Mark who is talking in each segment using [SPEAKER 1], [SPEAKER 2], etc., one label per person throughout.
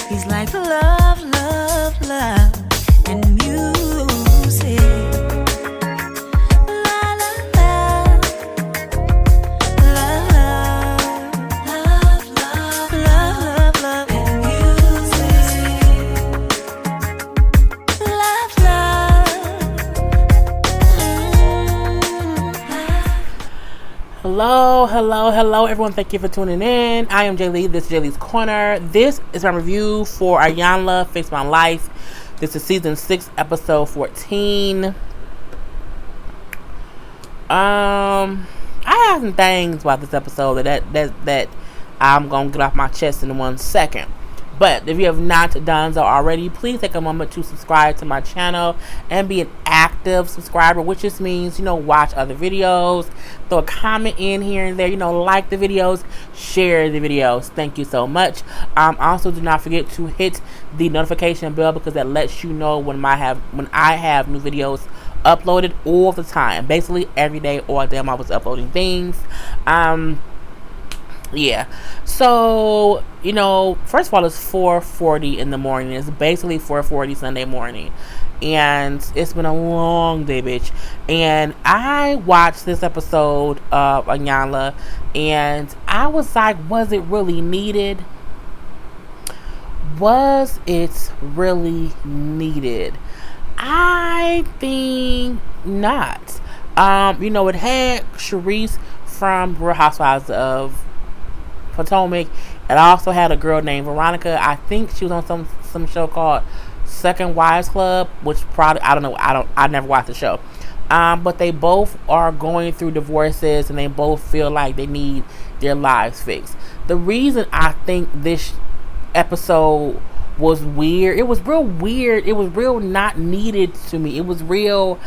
[SPEAKER 1] He's like love, love, love, and music. La la la, love, love, love, love, love, and music. Love,
[SPEAKER 2] love. Hello, everyone. Thank you for tuning in. I am Jay Lee. This is Jay Lee's Corner. This is my review for Iyanla, Fix My Life. This is season 6, episode 14. I have some things about this episode that I'm gonna get off my chest in 1 second. But if you have not done so already, please take a moment to subscribe to my channel and be an active subscriber, which just means, watch other videos, throw a comment in here and there, like the videos, share the videos. Thank you so much. Also, do not forget to hit the notification bell because that lets you know when I have new videos uploaded all the time. Basically, every day or day I was uploading things. Yeah, so, first of all, it's 4:40 in the morning. It's basically 4:40 Sunday morning. And it's been a long day, bitch. And I watched this episode of Iyanla, and I was like, was it really needed? Was it really needed? I think not. It had Charisse from Real Housewives of Potomac. It also had a girl named Veronica. I think she was on some show called Second Wives Club, which probably, I don't know, I never watched the show. But they both are going through divorces and they both feel like they need their lives fixed. The reason I think this episode was weird, it was real weird, it was real not needed to me. It was real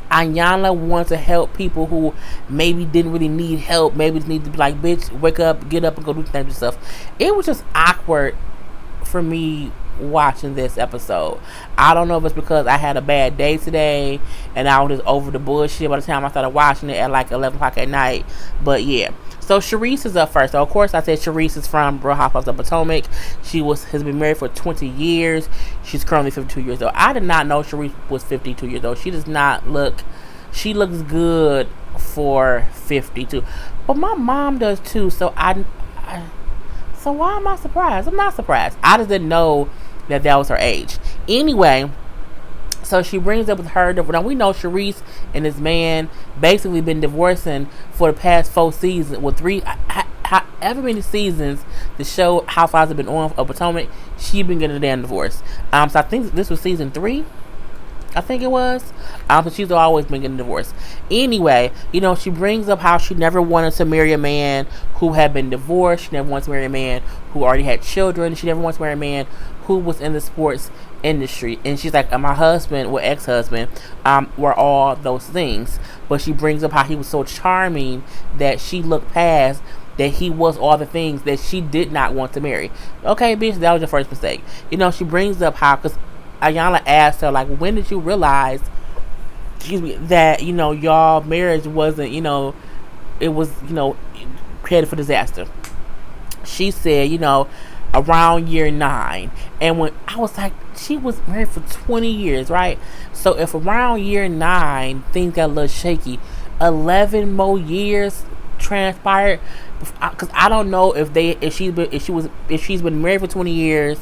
[SPEAKER 2] Iyanla wants to help people who maybe didn't really need help, maybe just need to be like, bitch, wake up, get up and go do things and stuff. It was just awkward for me watching this episode. I don't know if it's because I had a bad day today and I was just over the bullshit by the time I started watching it at like 11 o'clock at night. But yeah. So Charisse is up first. So of course I said Charisse is from Real Housewives of Potomac. She has been married for 20 years. She's currently 52 years old. I did not know Charisse was 52 years old. She does not look, she looks good for 52. But my mom does too. So so why am I surprised? I'm not surprised. I just didn't know that was her age. Anyway, so she brings up with her. Now we know Charisse and this man basically been divorcing for the past 4 seasons. Well, 3, however many seasons the show Housewives have been on of Potomac, she been getting a damn divorce. So I think this was season 3. I think it was. So she's always been getting divorced. Anyway, she brings up how she never wanted to marry a man who had been divorced. She never wanted to marry a man who already had children. She never wanted to marry a man who was in the sports industry. And she's like, my husband, or ex-husband, were all those things. But she brings up how he was so charming that she looked past that he was all the things that she did not want to marry. Okay, bitch, that was your first mistake. She brings up how, because Iyanla asked her, like, when did you realize, that, y'all marriage wasn't, it was, created for disaster. She said, around year 9. And when I was like, she was married for 20 years, right? So if around year 9 things got a little shaky, 11 more years transpired, because I don't know if she's been married for 20 years,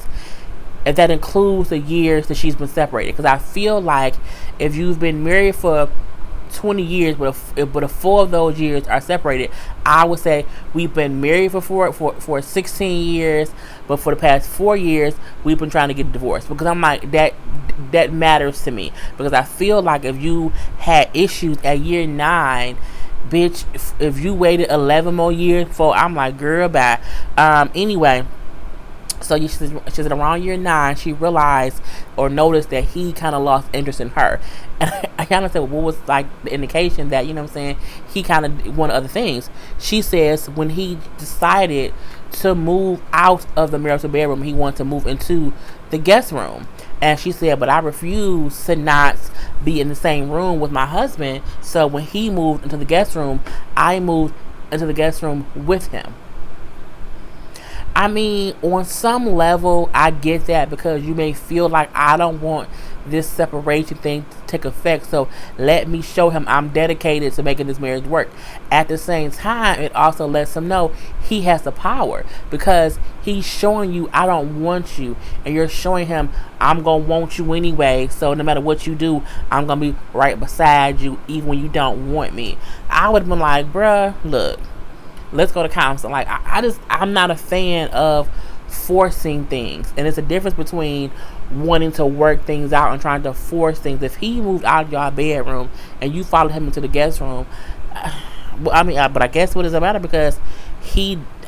[SPEAKER 2] if that includes the years that she's been separated. Because I feel like if you've been married for 20 years, but if 4 of those years are separated, I would say we've been married for 16 years, but for the past 4 years, we've been trying to get divorced. Because I'm like, that matters to me. Because I feel like if you had issues at year 9, bitch, if you waited 11 more years before, I'm like, girl, bye. Anyway, so she said around year 9, she realized or noticed that he kind of lost interest in her. And I kind of said, well, what was like the indication that, he kind of wanted other things? She says when he decided to move out of the marital bedroom, he wanted to move into the guest room. And she said, but I refuse to not be in the same room with my husband. So when he moved into the guest room, I moved into the guest room with him. I mean, on some level, I get that because you may feel like I don't want this separation thing to take effect. So let me show him I'm dedicated to making this marriage work. At the same time, it also lets him know he has the power because he's showing you I don't want you, and you're showing him I'm gonna want you anyway. So no matter what you do, I'm gonna be right beside you even when you don't want me. I would have been like, bruh, look, let's go to counsel. Like I'm not a fan of forcing things, and it's a difference between wanting to work things out and trying to force things. If he moved out of your bedroom and you followed him into the guest room, but I guess what does it matter? Because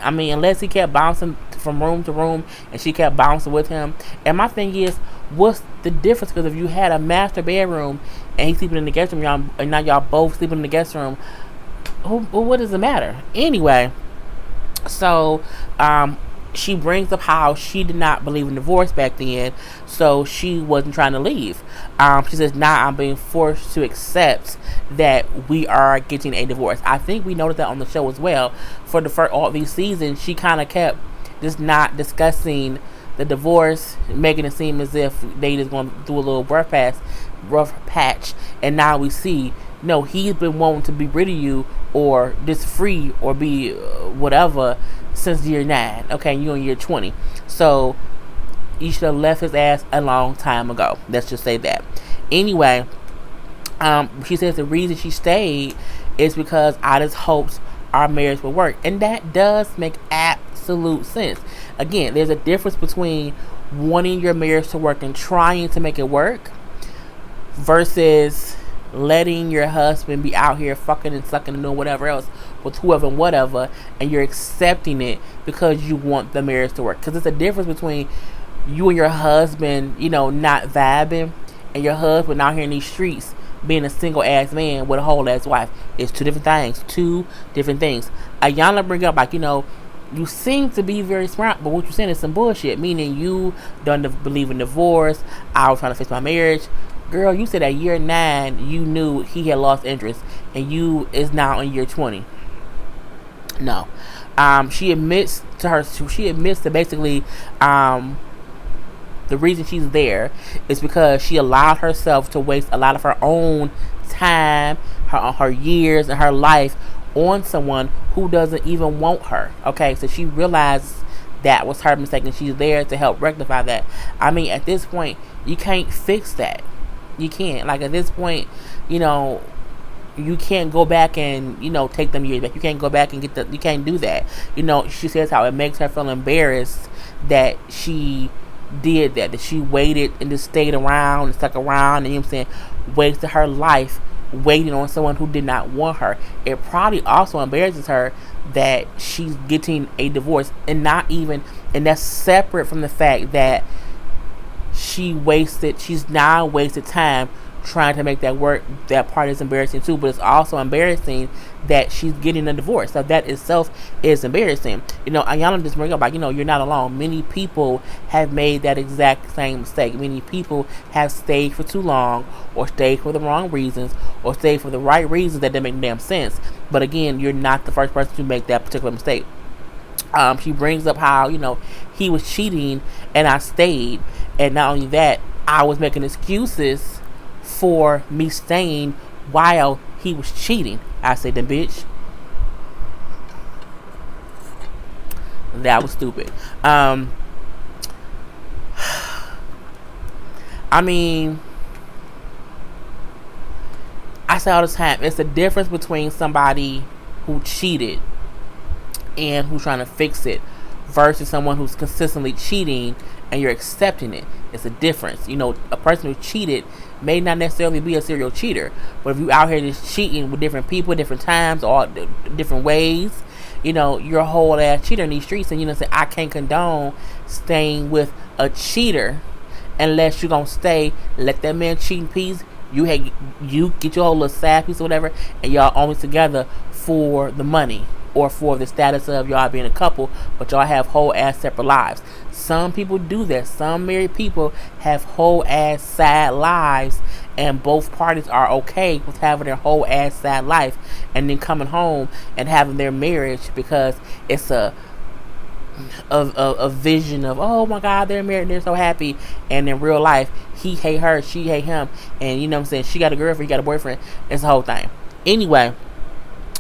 [SPEAKER 2] unless he kept bouncing from room to room and she kept bouncing with him. And my thing is, what's the difference? Because if you had a master bedroom and he's sleeping in the guest room, and now y'all both sleeping in the guest room, what does it matter? Anyway, so she brings up how she did not believe in divorce back then, so she wasn't trying to leave. She says, now I'm being forced to accept that we are getting a divorce. I think we noticed that on the show as well. For the first all these seasons, she kind of kept just not discussing the divorce, making it seem as if they just going to do a little rough patch. And now we see, no, he's been wanting to be rid of you or just free or be whatever since year 9. Okay, you in year 20. So you should have left his ass a long time ago. Let's just say that. Anyway, she says the reason she stayed is because I just hoped our marriage would work. And that does make absolute sense. Again, there's a difference between wanting your marriage to work and trying to make it work versus letting your husband be out here fucking and sucking and doing whatever else with whoever and whatever, and you're accepting it because you want the marriage to work. Because there's a difference between you and your husband, not vibing, and your husband out here in these streets being a single ass man with a whole ass wife. It's two different things. Iyanla bring up, like, you seem to be very smart, but what you're saying is some bullshit. Meaning you don't believe in divorce. I was trying to fix my marriage. Girl, you said at year 9 you knew he had lost interest, and you is now in year 20. No, she admits to basically the reason she's there is because she allowed herself to waste a lot of her own time, her years, and her life on someone who doesn't even want her. Okay, so she realizes that was her mistake, and she's there to help rectify that. I mean, at this point, you can't fix that. You can't. Like, at this point, you can't go back and, take them years back. You can't go back and you can't do that. She says how it makes her feel embarrassed that she did that she waited and just stayed around and stuck around and, wasted her life waiting on someone who did not want her. It probably also embarrasses her that she's getting a divorce, and that's separate from the fact that she's now wasted time trying to make that work. That part is embarrassing too, but it's also embarrassing that she's getting a divorce. So that itself is embarrassing. Iyanla just bring up, like, you're not alone. Many people have made that exact same mistake. Many people have stayed for too long, or stayed for the wrong reasons, or stayed for the right reasons that didn't make damn sense. But again, you're not the first person to make that particular mistake. She brings up how, he was cheating and I stayed. And not only that, I was making excuses for me staying while he was cheating. I said, the bitch, that was stupid. I mean, I say all the time, it's the difference between somebody who cheated and who's trying to fix it versus someone who's consistently cheating and you're accepting it. It's a difference. A person who cheated may not necessarily be a serial cheater, but if you out here just cheating with different people, different times, or different ways, you're a whole ass cheater in these streets. And say, I can't condone staying with a cheater unless you're gonna stay, let that man cheat in peace. You get your whole little side piece or whatever, and y'all only together for the money or for the status of y'all being a couple, but y'all have whole ass separate lives. Some people do that. Some married people have whole ass sad lives, and both parties are okay with having their whole ass sad life and then coming home and having their marriage because it's a a vision of, oh my God, they're married and they're so happy, and in real life he hate her, she hate him, and you know what I'm saying, she got a girlfriend, he got a boyfriend. It's the whole thing. Anyway,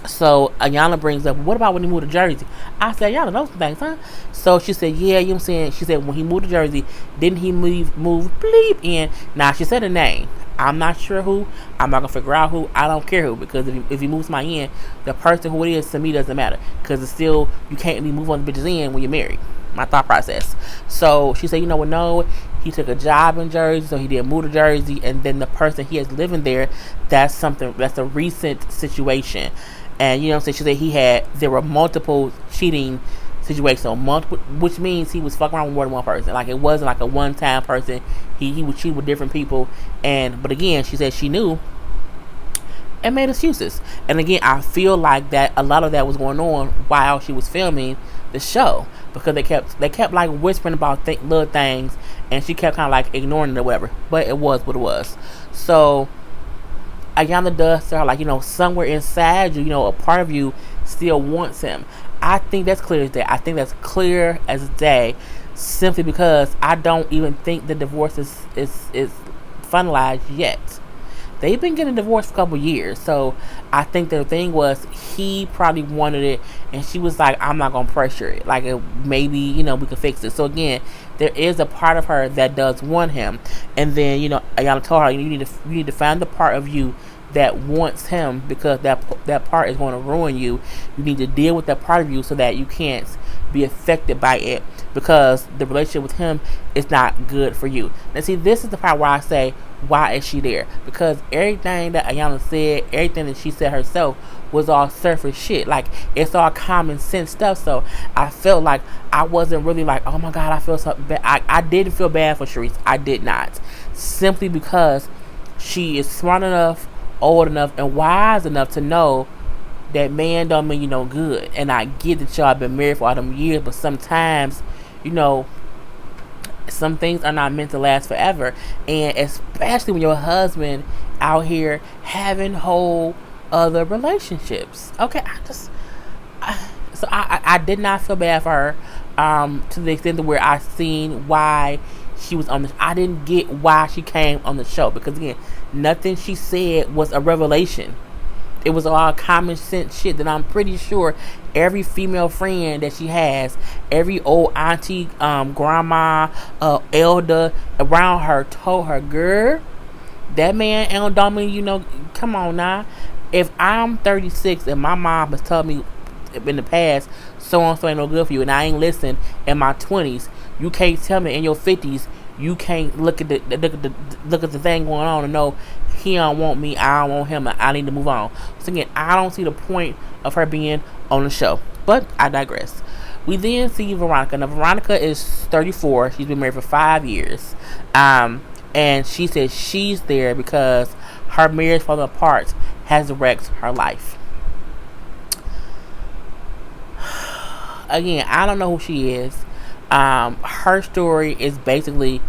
[SPEAKER 2] so Iyanla brings up, what about when he moved to Jersey? I said, y'all know some things, huh? So she said, yeah, you know what I'm saying? She said, when he moved to Jersey, didn't he move bleep in? Now, she said a name. I'm not sure who. I'm not going to figure out who. I don't care who. Because if he moves my end, the person who it is to me doesn't matter. Because it's still, you can't really move on the bitch's end when you're married. My thought process. So she said, you know what, no, he took a job in Jersey, so he did move to Jersey, and then the person he has living there, that's a recent situation. And you know what I'm saying, she said there were multiple cheating situations, so multiple, which means he was fucking around with more than one person. Like, it wasn't like a one-time person. He would cheat with different people. But again, she said she knew and made excuses. And again, I feel like that a lot of that was going on while she was filming the show, because they kept like whispering about little things, and she kept kind of like ignoring it or whatever. But it was what it was. So Iyanla does to her, like, you know, somewhere inside you, you know, a part of you still wants him. I think that's clear as day. I think that's clear as day, simply because I don't even think the divorce is finalized yet. They've been getting divorced for a couple years, so I think their thing was he probably wanted it, and she was like, I'm not gonna pressure it. Like, maybe, you know, we can fix it. So again, there is a part of her that does want him, and then, you know, Iyanla told her, you need to find the part of you that wants him, because that part is going to ruin you. You need to deal with that part of you so that you can't be affected by it, because the relationship with him is not good for you. Now see, this is the part where I say, why is she there? Because everything that Iyanla said, everything that she said herself, was all surface shit. Like, it's all common sense stuff. So I felt like I wasn't really like, oh my God, I feel so bad. I didn't feel bad for Charisse. I did not. Simply because she is smart enough, old enough, and wise enough to know that man don't mean you no good. And I get that y'all been married for all them years, but sometimes, you know, some things are not meant to last forever. And especially when your husband out here having whole other relationships. Okay, I did not feel bad for her, to the extent where I seen why she was on the. I didn't get why she came on the show, because again, nothing she said was a revelation. It was all common sense shit that I'm pretty sure every female friend that she has, every old auntie, grandma, elder around her told her, girl, that man don't mean, you know, come on now. If I'm 36 and my mom has told me in the past, so and so ain't no good for you, and I ain't listened in my 20s, you can't tell me in your 50s you can't look at the thing going on and know he don't want me, I don't want him, I need to move on. So again, I don't see the point of her being on the show, but I digress. We then see Veronica. Now, Veronica is 34. She's been married for 5 years, and she says she's there because her marriage falling apart has wrecked her life. Again, I don't know who she is. Her story is basically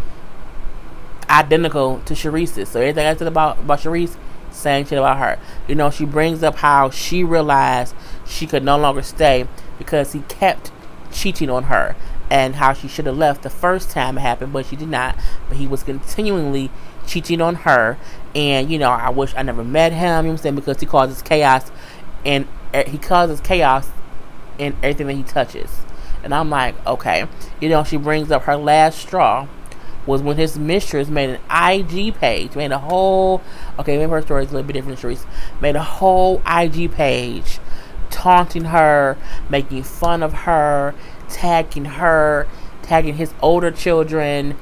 [SPEAKER 2] identical to Charisse's. So everything I said about Charisse, same shit about her. You know, she brings up how she realized she could no longer stay because he kept cheating on her, and how she should have left the first time it happened, but she did not. But he was continually cheating on her, and you know, I wish I never met him. You know what I'm saying? Because he causes chaos, and he causes chaos in everything that he touches. And I'm like, okay. You know, she brings up her last straw was when his mistress made an IG page, made a whole, okay, maybe her story is a little bit different than Charisse, made a whole IG page taunting her, making fun of her, tagging his older children,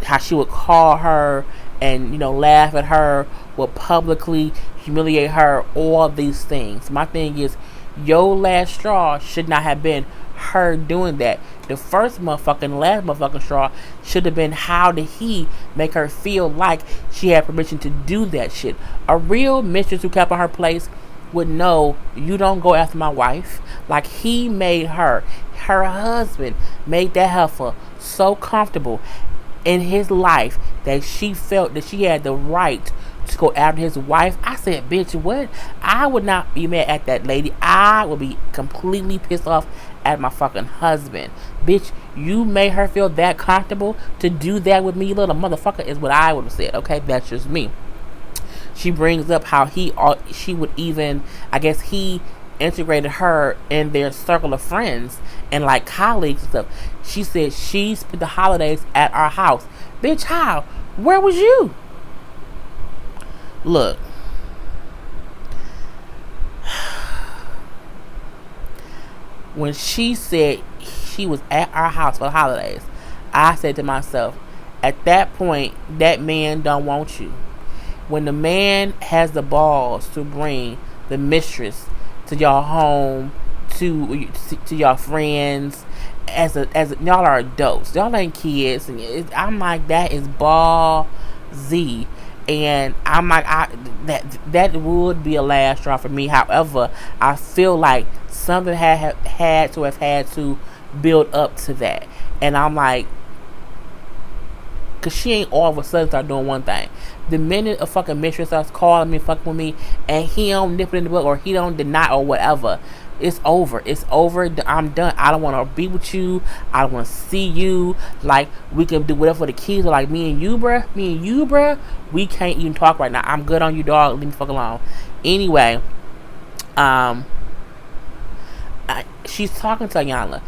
[SPEAKER 2] how she would call her and, you know, laugh at her, would publicly humiliate her, all these things. My thing is, your last straw should not have been her doing that. The first motherfucking last motherfucking straw should have been, how did he make her feel like she had permission to do that shit? A real mistress who kept on her place would know, you don't go after my wife. Like, he made her husband made that heifer so comfortable in his life that she felt that she had the right to go after his wife. I said, bitch, what? I would not be mad at that lady. I would be completely pissed off at my fucking husband. Bitch, you made her feel that comfortable to do that with me, little motherfucker, is what I would have said. Okay, that's just me. She brings up how she would even, I guess he integrated her in their circle of friends and like colleagues and stuff. She said she spent the holidays at our house. Bitch, how? Where was you? Look. When she said she was at our house for the holidays, I said to myself, at that point, that man don't want you. When the man has the balls to bring the mistress to your home, to your friends, as y'all are adults, y'all ain't kids, and I'm like, that is ballsy. And I'm like, that would be a last straw for me. However, I feel like something had to build up to that. And I'm like, cause she ain't all of a sudden start doing one thing. The minute a fucking mistress starts calling me, fucking with me, and he don't nip it in the book, or he don't deny, or whatever, it's over. It's over. I'm done. I don't want to be with you. I don't want to see you. Like, we can do whatever for the kids. Like, me and you, bruh. We can't even talk right now. I'm good on you, dog. Leave me fuck alone. Anyway, she's talking to Iyanla,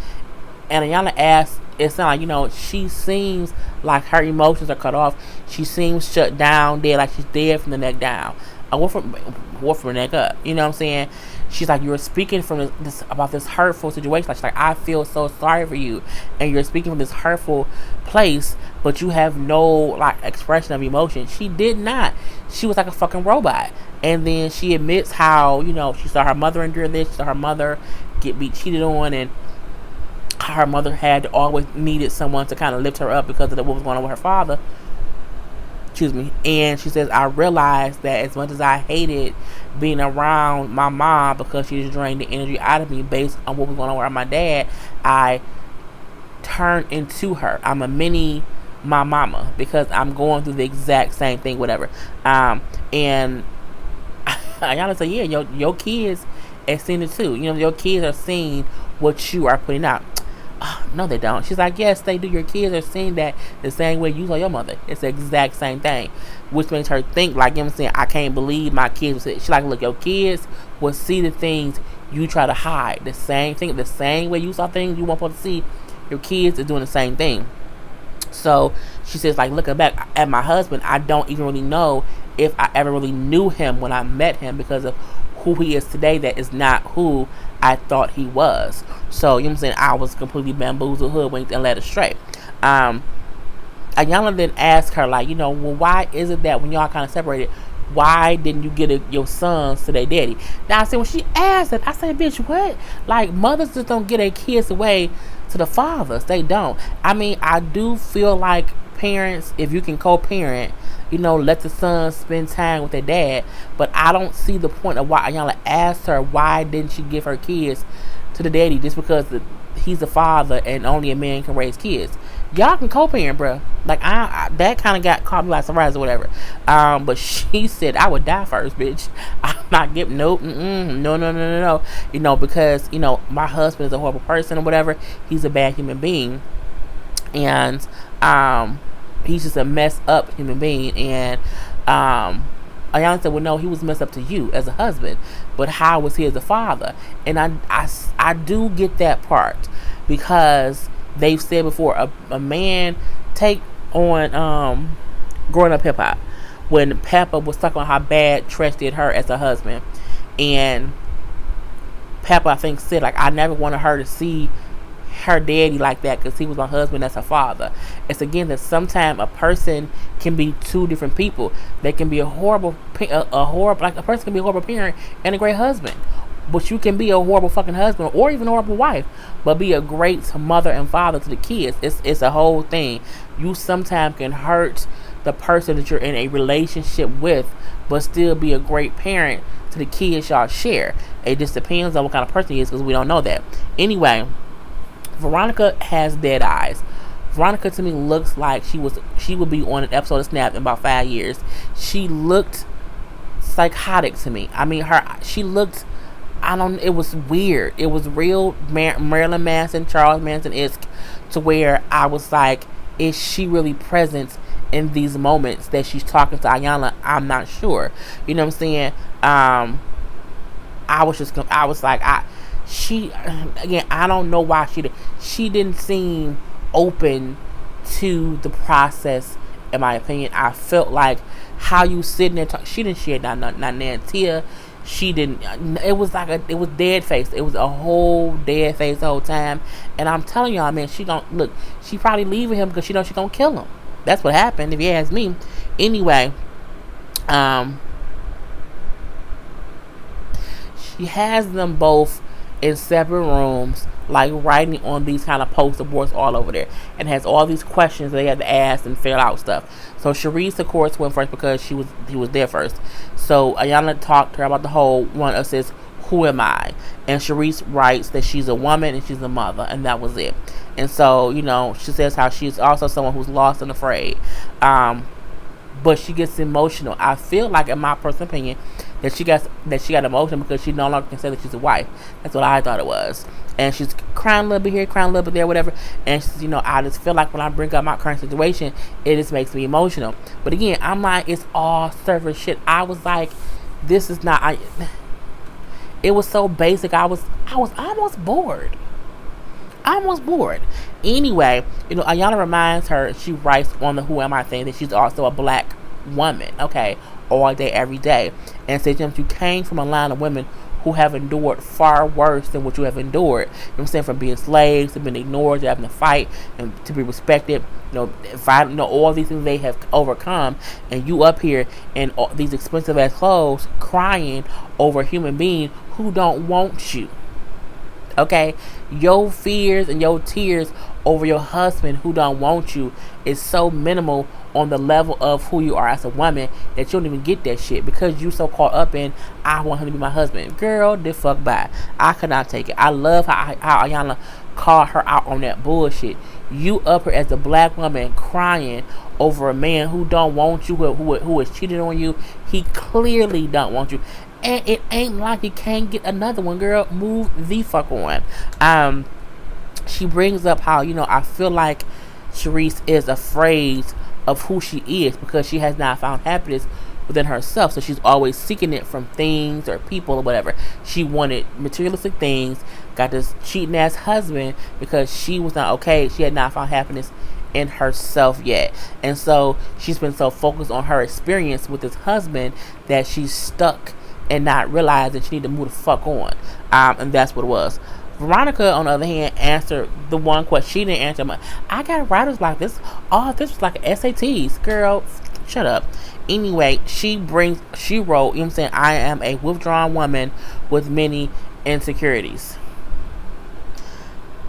[SPEAKER 2] and Iyanla asks, it's not like, she seems like her emotions are cut off. She seems shut down, dead, like she's dead from the neck down. What from the neck up? You know what I'm saying? She's like, you're speaking from about this hurtful situation. She's like, I feel so sorry for you, and you're speaking from this hurtful place, but you have no like expression of emotion. She did not. She was like a fucking robot. And then she admits how she saw her mother endure this. She saw her mother get cheated on, and her mother had always needed someone to kind of lift her up because of what was going on with her father. Excuse me. And she says, I realized that as much as I hated being around my mom because she just drained the energy out of me based on what was going on with my dad, I turned into her. I'm a mini my mama because I'm going through the exact same thing, whatever. And Iyanla said, yeah, your kids are seeing it too. Your kids are seeing what you are putting out. No, they don't. She's like, yes, they do. Your kids are seeing that the same way you saw your mother. It's the exact same thing, which makes her think, like, I'm saying, I can't believe my kids. She's like, look, your kids will see the things you try to hide. The same thing, the same way you saw things you weren't supposed to see. Your kids are doing the same thing. So she says, like, looking back at my husband, I don't even really know if I ever really knew him when I met him because of who he is today. That is not who I thought he was. So, you know what I'm saying? I was completely bamboozled, hoodwinked, and led astray. Iyanla then asked her, like, well, why is it that when y'all kind of separated, why didn't you get your sons to their daddy? Now, I said, when she asked that, I said, bitch, what? Like, mothers just don't get their kids away to the fathers. They don't. I mean, I do feel like parents, if you can co-parent, let the sons spend time with their dad. But I don't see the point of why Iyanla asked her, why didn't she give her kids to the daddy just because he's a father and only a man can raise kids. Y'all can co-parent, bro. Like, I that kind of got caught me by surprise or whatever. But she said, I would die first, bitch. I'm not giving, nope, no. Because, my husband is a horrible person or whatever. He's a bad human being. And, he's just a messed up human being. And, Iyanla said, well, no, he was messed up to you as a husband, but how was he as a father? And I do get that part, because they've said before, a man take on growing up hip hop, when Peppa was talking about how bad Tresh did her as a husband, and Peppa, I think, said, like, I never wanted her to see her daddy like that because he was my husband as her father. It's again that sometimes a person can be two different people. They can be a person can be a horrible parent and a great husband, but you can be a horrible fucking husband or even a horrible wife, but be a great mother and father to the kids. It's a whole thing. You sometimes can hurt the person that you're in a relationship with, but still be a great parent to the kids y'all share. It just depends on what kind of person he is, because we don't know that. Anyway, Veronica has dead eyes. Veronica to me looks like she would be on an episode of Snap in about 5 years. She looked psychotic to me. I mean, she looked I don't. It was weird. It was real Marilyn Manson, Charles Manson-esque, to where I was like, is she really present in these moments that she's talking to Iyanla? I'm not sure. You know what I'm saying? I was like, she, again, I don't know why she didn't seem open to the process. In my opinion, I felt like how you sitting there she didn't share not Nantia. She didn't. It was it was dead face. It was a whole dead face the whole time. And I'm telling y'all, man, she don't look. She probably leaving him because she knows she gonna kill him. That's what happened, if you ask me. Anyway, she has them both in separate rooms, like writing on these kind of poster boards all over there, and has all these questions they had to ask and fill out stuff. So Charisse, of course, went first because he was there first. So Iyanla talked to her about the whole one of says, "Who am I?" And Charisse writes that she's a woman and she's a mother, and that was it. And so, you know, she says how she's also someone who's lost and afraid. But she gets emotional. I feel like, in my personal opinion, that she got emotional because she no longer can say that she's a wife. That's what I thought it was. And she's crying a little bit here, crying a little bit there, whatever. And she's, you know, I just feel like when I bring up my current situation, it just makes me emotional. But again, I'm like, it's all surface shit. I was like, this is not. It was so basic. I was almost bored. Anyway, you know, Iyanla reminds her, she writes on the Who Am I thing, that she's also a black woman, okay, all day, every day. And says, you came from a line of women who have endured far worse than what you have endured. You know what I'm saying? From being slaves to being ignored to having to fight and to be respected, all these things they have overcome. And you up here in all these expensive ass clothes crying over a human being who don't want you. Okay, your fears and your tears over your husband who don't want you is so minimal on the level of who you are as a woman that you don't even get that shit because you so caught up in, I want him to be my husband. Girl, the fuck bye. I could not take it. I love how Iyanla called her out on that bullshit. You up here as a black woman crying over a man who don't want you, who is cheating on you. He clearly don't want you. And it ain't like you can't get another one, girl. Move the fuck on. She brings up how, I feel like Charisse is afraid of who she is because she has not found happiness within herself. So she's always seeking it from things or people or whatever. She wanted materialistic things, got this cheating ass husband because she was not okay. She had not found happiness in herself yet. And so she's been so focused on her experience with this husband that she's stuck and not realizing she need to move the fuck on. And that's what it was. Veronica, on the other hand, answered the one question. She didn't answer much. I got writers like this. Oh, this was like SATs. Girl, shut up. Anyway, she wrote, I am a withdrawn woman with many insecurities.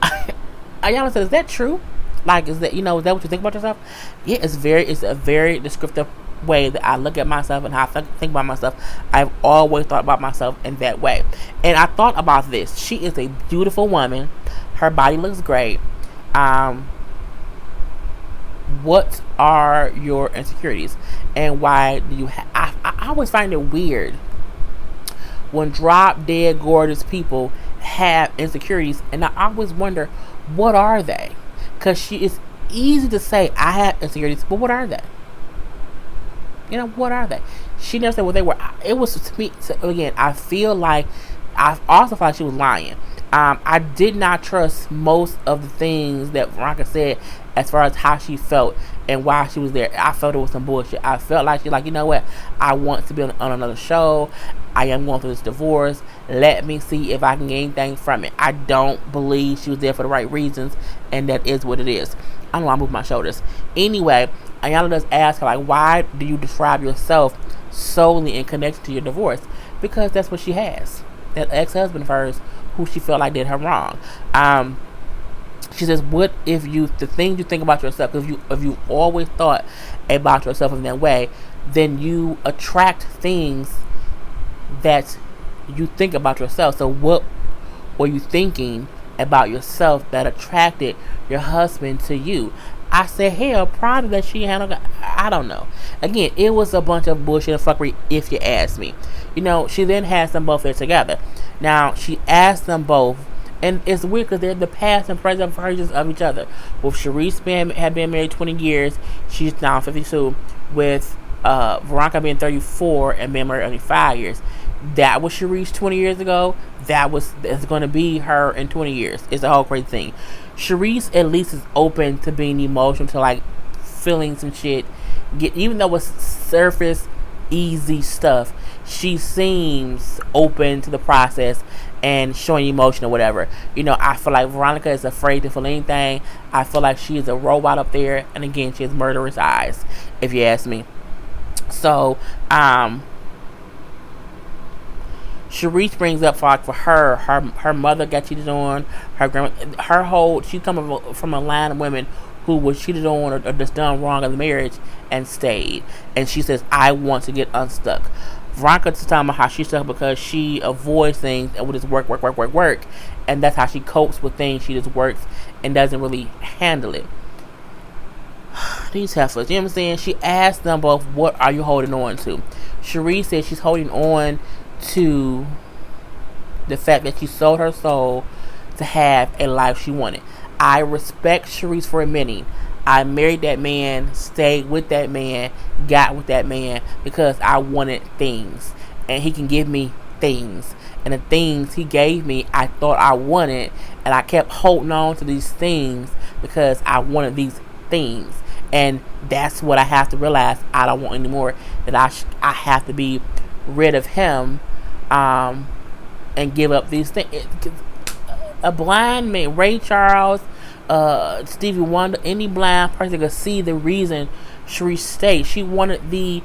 [SPEAKER 2] Iyanla said, is that true? Like, is that what you think about yourself? Yeah, it's a very descriptive way that I look at myself and how I think about myself. I've always thought about myself in that way. And I thought about this. She is a beautiful woman. Her body looks great. What are your insecurities? And why do you I always find it weird when drop dead gorgeous people have insecurities, and I always wonder, what are they? Because it's easy to say I have insecurities, but what are they? What are they? She never said what they were. It was, to me, again, I feel like, I also felt like she was lying. I did not trust most of the things that Veronica said as far as how she felt and why she was there. I felt it was some bullshit. I felt like she's like, you know what? I want to be on another show. I am going through this divorce. Let me see if I can get anything from it. I don't believe she was there for the right reasons, and that is what it is. I don't know why I moved my shoulders. Anyway, Iyanla does ask her, like, why do you describe yourself solely in connection to your divorce? Because that's what she has. That ex-husband of hers who she felt like did her wrong. She says, what if the things you think about yourself, if you always thought about yourself in that way, then you attract things that you think about yourself. So what were you thinking about yourself that attracted your husband to you? I said, hell, probably that she handled. I don't know. Again, it was a bunch of bullshit and fuckery, if you ask me. She then has them both there together. Now, she asked them both, and it's weird because they're the past and present versions of each other. With Charisse had been married 20 years, she's now 52. With Veronica being 34 and being married only 5 years. That was Charisse 20 years ago. It's going to be her in 20 years. It's a whole crazy thing. Charisse at least is open to being emotional, to like feeling some shit. Even though it's surface easy stuff, she seems open to the process and showing emotion or whatever. I feel like Veronica is afraid to feel anything. I feel like she is a robot up there, and again, she has murderous eyes, if you ask me. So, Charisse brings up for her mother got cheated on, her grandma, she's coming from a line of women who was cheated on or just done wrong in the marriage and stayed. And she says, I want to get unstuck. Veronica's talking about how she's stuck because she avoids things and will just work. And that's how she copes with things. She just works and doesn't really handle it. These heifers, you know what I'm saying? She asked them both, what are you holding on to? Charisse said she's holding on to the fact that she sold her soul to have a life she wanted. I respect Charisse for admitting I married that man, stayed with that man, got with that man because I wanted things, and he can give me things, and the things he gave me I thought I wanted, and I kept holding on to these things because I wanted these things, and that's what I have to realize I don't want anymore. That I have to be rid of him, and give up these things. A blind man, Ray Charles, Stevie Wonder, any blind person could see the reason Charisse stayed. She wanted the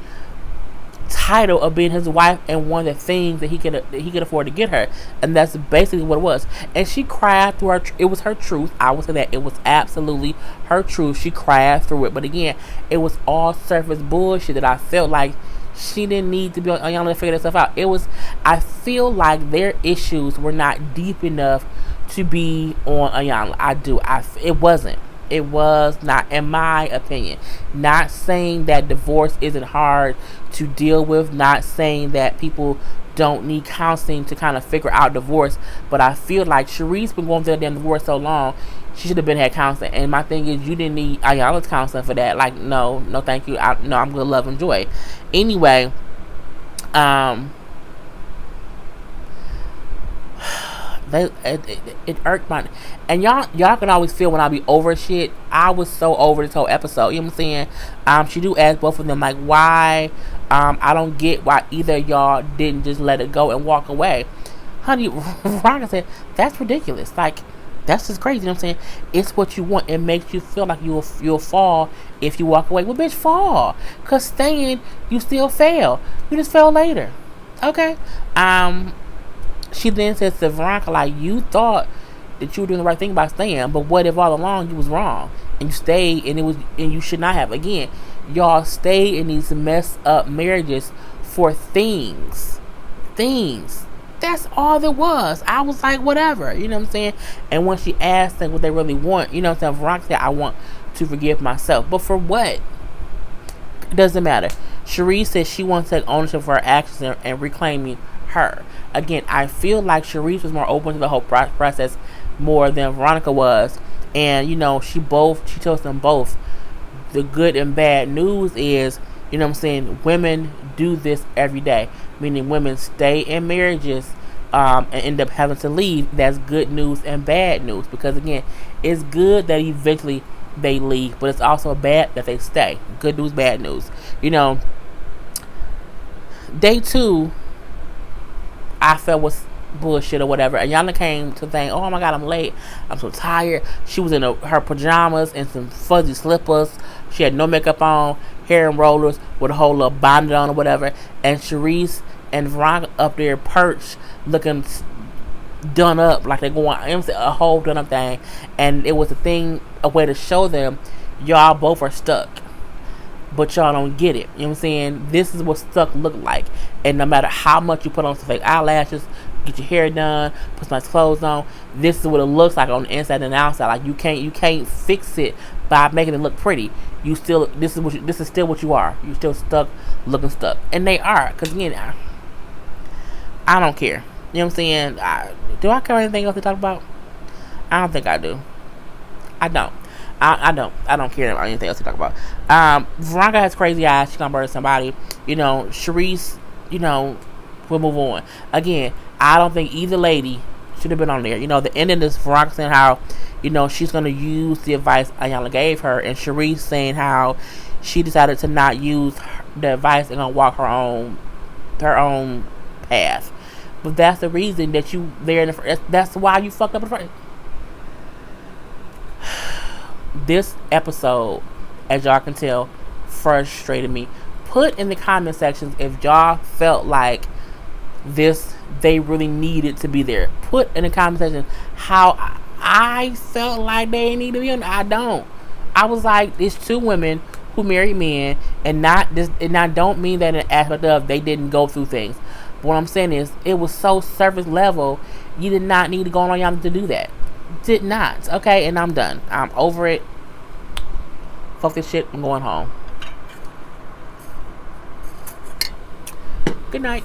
[SPEAKER 2] title of being his wife and one of the things that he could afford to get her, and that's basically what it was. And she cried through her. It was her truth. I would say that it was absolutely her truth. She cried through it, but again, it was all surface bullshit that I felt like she didn't need to be on Iyanla to figure that stuff out. I feel like their issues were not deep enough to be on Iyanla. It was not, in my opinion. Not saying that divorce isn't hard to deal with. Not saying that people don't need counseling to kind of figure out divorce. But I feel like Charisse been going through that damn divorce so long, she should have had counseling. And my thing is, you didn't need Iyanla's counseling for that. Like, no, thank you. I'm good, love and joy. Anyway, it irked my, and y'all can always feel when I be over shit. I was so over this whole episode. You know what I'm saying? She do ask both of them like, why? I don't get why either of y'all didn't just let it go and walk away. Honey, Veronica said that's ridiculous. Like, that's just crazy. You know what I'm saying? It's what you want. It makes you feel like you'll fall if you walk away. Well, bitch, fall. Cause staying, you still fail. You just fail later. Okay. She then says to Veronica, like, you thought that you were doing the right thing by staying, but what if all along you was wrong and you stayed and you should not have? Again, y'all stay in these messed up marriages for things. That's all there was. I was like, whatever, you know what I'm saying? And when she asked them what they really want, you know what I'm saying? Veronica said, I want to forgive myself, but for what? It doesn't matter. Charisse says she wants to take ownership for her actions and reclaiming her. Again, I feel like Charisse was more open to the whole process more than Veronica was, and she tells them both the good and bad news is, you know what I'm saying, women do this every day, meaning women stay in marriages and end up having to leave. That's good news and bad news, because again, it's good that eventually they leave, but it's also bad that they stay. Good news, bad news. Day 2 I felt was bullshit or whatever. And Iyanla came to think, oh my god, I'm late. I'm so tired. She was in her pajamas and some fuzzy slippers. She had no makeup on, hair and rollers with a whole little bonnet on or whatever. And Charisse and Veronica up there perched, looking done up, like they're going, a whole done up thing. And it was a way to show them, y'all both are stuck, but y'all don't get it. You know what I'm saying? This is what stuck look like. And no matter how much you put on some fake eyelashes, get your hair done, put some nice clothes on, this is what it looks like on the inside and the outside. Like, you can't fix it by making it look pretty. This is still what you are. You're still stuck, looking stuck. And they are. Because again, I don't care. You know what I'm saying? Do I cover anything else to talk about? I don't think I do. I don't. I don't. I don't care about anything else to talk about. Veronica has crazy eyes. She's gonna murder somebody. You know, Charisse. You know, we'll move on. Again, I don't think either lady should have been on there. You know, the ending is Veronica saying how, you know, she's gonna use the advice Iyanla gave her, and Charisse saying how she decided to not use the advice and gonna walk her own path. But that's the reason that you there in the first. That's why you fucked up in the first. This episode, as y'all can tell, frustrated me. Put in the comment sections if y'all felt like this, they really needed to be there. Put in the comment section how I felt like they need to be on. I don't. I was like, it's two women who married men, and not this. And I don't mean that in an aspect of they didn't go through things. But what I'm saying is, it was so surface level. You did not need to go on y'all to do that. Did not. Okay, and I'm done. I'm over it. Fuck this shit. I'm going home. Good night.